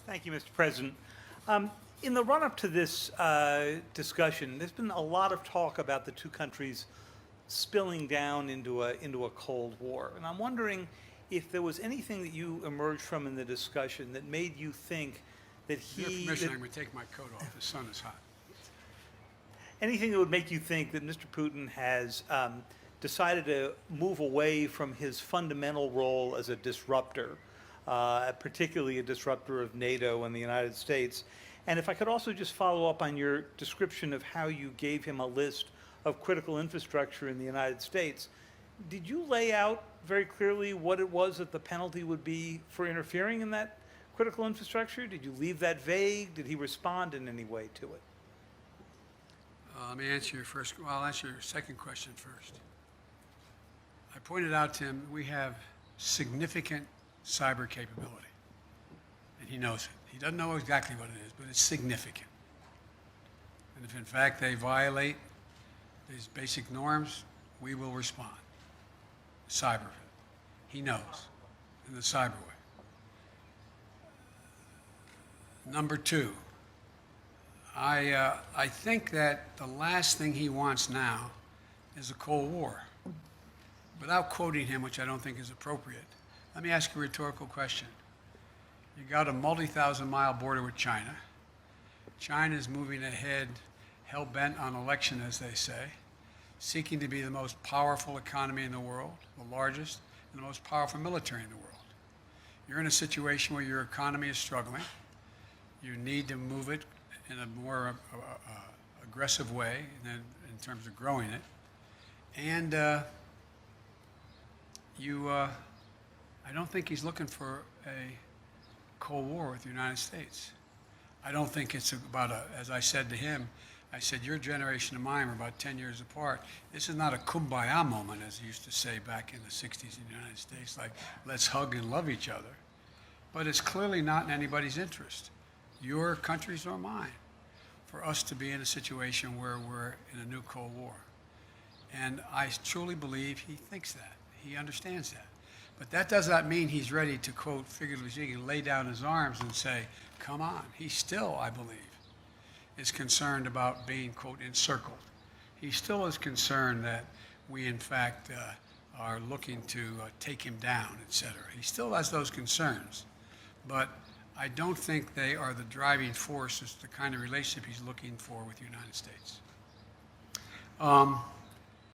Thank you, Mr. President. In the run-up to this discussion, there's been a lot of talk about the two countries spilling down into a Cold War. And I'm wondering if there was anything that you emerged from in the discussion that made you think that With your permission, I'm going to take my coat off. The sun is hot. anything that would make you think that Mr. Putin has decided to move away from his fundamental role as a disruptor, particularly a disruptor of NATO and the United States. And if I could also just follow up on your description of how you gave him a list of critical infrastructure in the United States, did you lay out very clearly what it was that the penalty would be for interfering in that critical infrastructure? Did you leave that vague? Did he respond in any way to it? Let me answer your first. Well, I'll answer your second question first. I pointed out to him we have significant cyber capability, and he knows it. He doesn't know exactly what it is, but it's significant. And if in fact they violate these basic norms, we will respond. Cyber. He knows, in the cyber way. Number two, I think that the last thing he wants now is a Cold War. Without quoting him, which I don't think is appropriate, let me ask you a rhetorical question. You got a multi-thousand-mile border with China. China is moving ahead, hell-bent on election, as they say, seeking to be the most powerful economy in the world, the largest, and the most powerful military in the world. You're in a situation where your economy is struggling. You need to move it in a more aggressive way in terms of growing it. And I don't think he's looking for a Cold War with the United States. I don't think it's about as I said to him, I said, your generation and mine are about 10 years apart. This is not a kumbaya moment, as he used to say back in the 60s in the United States, like, let's hug and love each other. But it's clearly not in anybody's interest, your country's or mine, for us to be in a situation where we're in a new Cold War. And I truly believe he thinks that. He understands that. But that does not mean he's ready to, quote, figuratively speaking, lay down his arms and say, come on. He still, I believe, is concerned about being, quote, encircled. He still is concerned that we, in fact, are looking to take him down, et cetera. He still has those concerns. But I don't think they are the driving force as to the kind of relationship he's looking for with the United States.